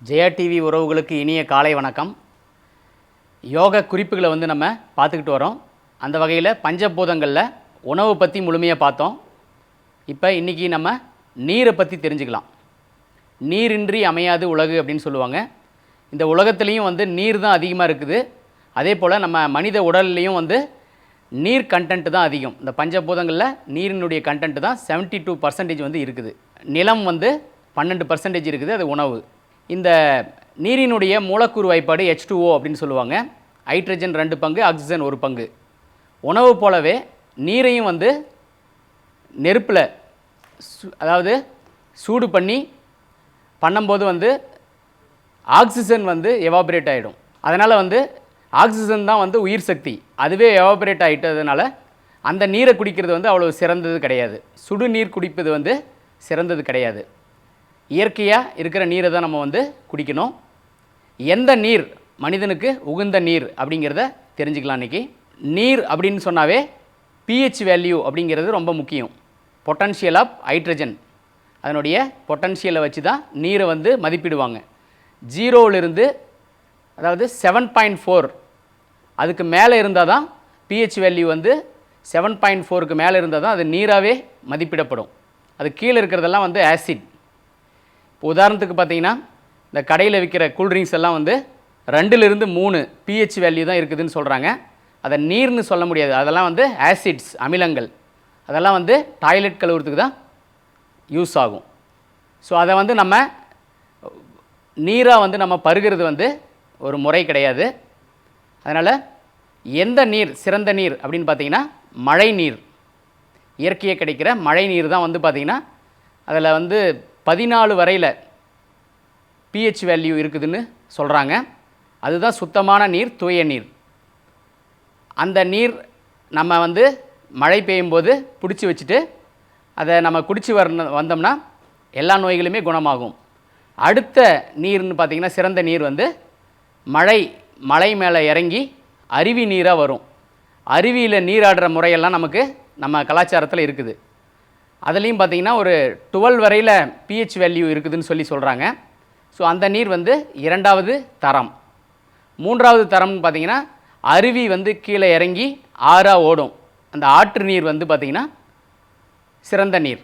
Jaya TV உறவுகளுக்கு இனிய காலை வணக்கம். யோக குறிப்புகளை நம்ம பார்த்துக்கிட்டு வரோம். அந்த வகையில் பஞ்சபூதங்களில் உணவு பற்றி முழுமையாக பார்த்தோம். இப்போ இன்றைக்கி நம்ம நீரை பற்றி தெரிஞ்சுக்கலாம். நீரின்றி அமையாது உலகு அப்படின்னு சொல்லுவாங்க. இந்த உலகத்துலேயும் நீர் தான் அதிகமாக இருக்குது. அதே போல் நம்ம மனித உடல்லையும் நீர் கண்டென்ட் தான் அதிகம். இந்த பஞ்சபூதங்களில் நீரினுடைய கண்டென்ட் தான் 72% இருக்குது. நிலம் 12% இருக்குது, அது உணவு. இந்த நீரினுடைய மூலக்கூறு வாய்ப்பாடு H2O அப்படின்னு சொல்லுவாங்க. ஹைட்ரஜன் 2 பங்கு, ஆக்சிஜன் 1 பங்கு. உணவு போலவே நீரையும் நெருப்பில் அதாவது சூடு பண்ணும்போது ஆக்சிஜன் எவாபரேட் ஆகிடும். அதனால் ஆக்சிஜன் தான் உயிர் சக்தி. அதுவே எவாபரேட் ஆகிட்டதுனால அந்த நீரை குடிக்கிறது அவ்வளோ சிறந்தது கிடையாது. சுடு நீர் குடிப்பது சிறந்தது கிடையாது. இயற்கையாக இருக்கிற நீரை தான் நம்ம குடிக்கணும். எந்த நீர் மனிதனுக்கு உகந்த நீர் அப்படிங்கிறத தெரிஞ்சுக்கலாம். இன்றைக்கி நீர் அப்படின்னு சொன்னாவே pH வேல்யூ அப்படிங்கிறது ரொம்ப முக்கியம். பொட்டன்ஷியல் ஆஃப் ஹைட்ரஜன், அதனுடைய பொட்டன்ஷியலை வச்சு தான் நீரை மதிப்பிடுவாங்க. 0லிருந்து அதாவது 7.4 அதுக்கு மேலே இருந்தால் தான் pH வேல்யூ 7.4க்கு மேலே இருந்தால் தான் அது நீராகவே மதிப்பிடப்படும். அது கீழே இருக்கிறதெல்லாம் ஆசிட். இப்போ உதாரணத்துக்கு பார்த்தீங்கன்னா இந்த கடையில் விற்கிற கூல்ட்ரிங்க்ஸ் எல்லாம் 2லிருந்து 3 pH வேல்யூ தான் இருக்குதுன்னு சொல்கிறாங்க. அதை நீர்னு சொல்ல முடியாது. அதெல்லாம் ஆசிட்ஸ், அமிலங்கள். அதெல்லாம் டாய்லெட் கழுவுறதுக்கு தான் யூஸ் ஆகும். ஸோ அதை நம்ம நீராக நம்ம பருகிறது ஒரு முறை கிடையாது. அதனால் எந்த நீர் சிறந்த நீர் அப்படின்னு பார்த்தீங்கன்னா மழை நீர். இயற்கையாக கிடைக்கிற மழை நீர் தான் பார்த்திங்கன்னா அதில் 14 வரையில் pH வேல்யூ இருக்குதுன்னு சொல்கிறாங்க. அதுதான் சுத்தமான நீர், தூய நீர். அந்த நீர் நம்ம மழை பெய்யும்போது பிடிச்சி வச்சுட்டு அதை நம்ம குடித்து வந்தோம்னா எல்லா நோய்களுமே குணமாகும். அடுத்த நீர்னு பார்த்திங்கன்னா சிறந்த நீர் மலை மேலே இறங்கி அருவி நீராக வரும். அருவியில் நீராடுற முறையெல்லாம் நம்ம கலாச்சாரத்தில் இருக்குது. அதுலேயும் பார்த்திங்கன்னா ஒரு 12 வரையில் pH வேல்யூ இருக்குதுன்னு சொல்கிறாங்க. ஸோ அந்த நீர் 2வது தரம். 3வது தரம்னு பார்த்திங்கன்னா அருவி கீழே இறங்கி ஆறாக ஓடும். அந்த ஆற்று நீர் பார்த்திங்கன்னா சிறந்த நீர்.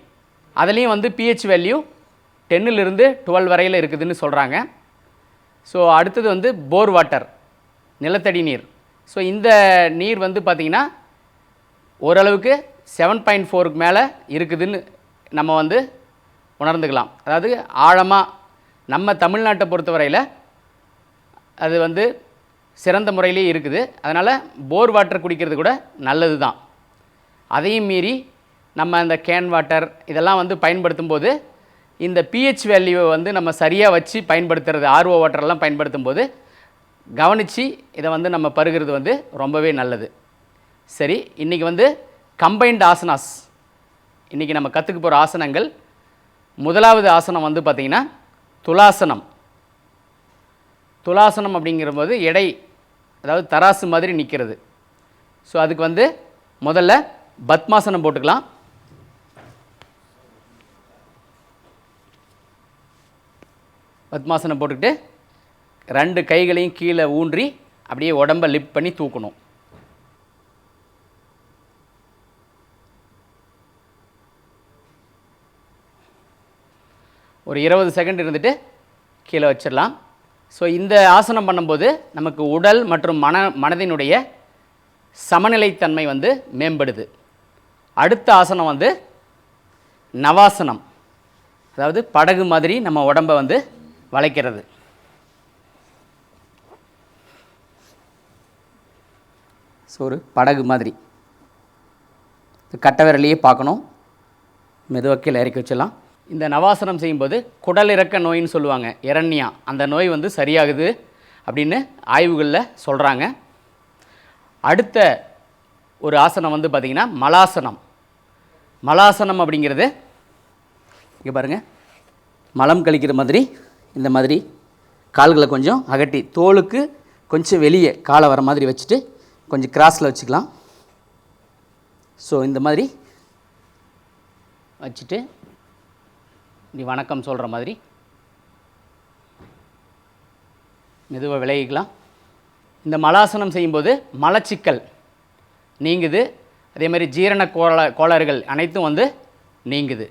அதுலேயும் pH வேல்யூ 10லிருந்து 12 வரையில் இருக்குதுன்னு சொல்கிறாங்க. ஸோ அடுத்தது போர் வாட்டர், நிலத்தடி நீர். ஸோ இந்த நீர் பார்த்திங்கன்னா ஓரளவுக்கு 7.4க்கு மேலே இருக்குதுன்னு நம்ம உணர்ந்துக்கலாம். அதாவது ஆழமாக நம்ம தமிழ்நாட்டை பொறுத்தவரையில் அது சிறந்த முறையிலே இருக்குது. அதனால் போர் வாட்டர் குடிக்கிறது கூட நல்லது தான். அதையும் மீறி நம்ம அந்த கேன் வாட்டர் இதெல்லாம் பயன்படுத்தும் போது இந்த pH வேல்யூவை நம்ம சரியாக வச்சு பயன்படுத்துறது, RO வாட்டரெல்லாம் பயன்படுத்தும் போது கவனித்து இதை நம்ம பருகிறது ரொம்பவே நல்லது. சரி, இன்றைக்கி கம்பைன்டு ஆசனாஸ். இன்றைக்கி நம்ம கற்றுக்க போகிற ஆசனங்கள், முதலாவது ஆசனம் பார்த்திங்கன்னா துலாசனம். துலாசனம் அப்படிங்கிறபோது எடை, அதாவது தராசு மாதிரி நிற்கிறது. ஸோ அதுக்கு முதல்ல பத்மாசனம் போட்டுக்கலாம். பத்மாசனம் போட்டுக்கிட்டு 2 கைகளையும் கீழே ஊன்றி அப்படியே உடம்பை லிஃப்ட் பண்ணி தூக்கணும். ஒரு 20 செகண்ட் இருந்துட்டு கீழே வச்சிடலாம். ஸோ இந்த ஆசனம் பண்ணும்போது நமக்கு உடல் மற்றும் மனதினுடைய சமநிலைத்தன்மை மேம்படுது. அடுத்த ஆசனம் நவாசனம். அதாவது படகு மாதிரி நம்ம உடம்பை வளைக்கிறது. ஸோ ஒரு படகு மாதிரி கட்டை விரலையே பார்க்கணும். மெதுவாக கீழே இறக்கி வச்சிடலாம். இந்த நவாசனம் செய்யும்போது குடலிறக்க நோயின்னு சொல்லுவாங்க, இரண்யா, அந்த நோய் சரியாகுது அப்படின்னு ஆய்வுகளில் சொல்கிறாங்க. அடுத்த ஒரு ஆசனம் பார்த்திங்கன்னா மலாசனம். மலாசனம் அப்படிங்கிறது இங்கே பாருங்கள், மலம் கழிக்கிற மாதிரி இந்த மாதிரி கால்களை கொஞ்சம் அகட்டி தோலுக்கு கொஞ்சம் வெளியே காலை வர மாதிரி வச்சுட்டு கொஞ்சம் கிராஸில் வச்சுக்கலாம். ஸோ இந்த மாதிரி வச்சுட்டு இப்படி வணக்கம் சொல்கிற மாதிரி மெதுவாக விலகிக்கலாம். இந்த மலாசனம் செய்யும்போது மலச்சிக்கல் நீங்குது. அதே மாதிரி ஜீரண கோளாறுகள் அனைத்தும் வந்து நீங்குது.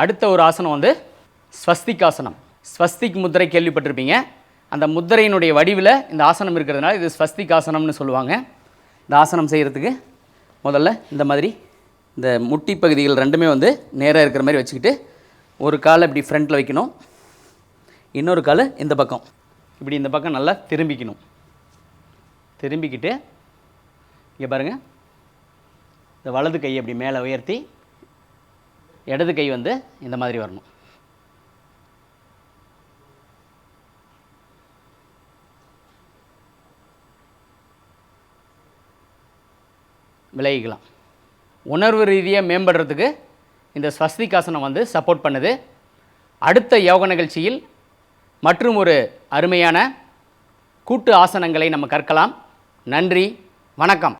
அடுத்த ஒரு ஆசனம் வந்து ஸ்வஸ்திகாசனம். ஸ்வஸ்திக் முத்திரை கேள்விப்பட்டிருப்பீங்க. அந்த முத்திரையினுடைய வடிவில் இந்த ஆசனம் இருக்கிறதுனால இது ஸ்வஸ்திகாசனம்னு சொல்லுவாங்க. இந்த ஆசனம் செய்கிறதுக்கு முதல்ல இந்த மாதிரி இந்த முட்டி பகுதிகள் ரெண்டுமே வந்து நேராக இருக்கிற மாதிரி வச்சுக்கிட்டு ஒரு காலை இப்படி ஃப்ரண்ட்டில் வைக்கணும், இன்னொரு கால் இந்த பக்கம் இப்படி இந்த பக்கம் நல்லா திரும்பிக்கணும். திரும்பிக்கிட்டு இங்கே பாருங்கள், இந்த வலது கையை அப்படி மேலே உயர்த்தி இடது கை வந்து இந்த மாதிரி வரணும். விலகிக்கலாம். உணர்வு ரீதியாக மேம்படுறதுக்கு இந்த ஸ்வஸ்திகாசனம் வந்து சப்போர்ட் பண்ணுது. அடுத்த யோக நிகழ்ச்சியில் மற்றும் ஒரு அருமையான கூட்டு ஆசனங்களை நம்ம கற்கலாம். நன்றி, வணக்கம்.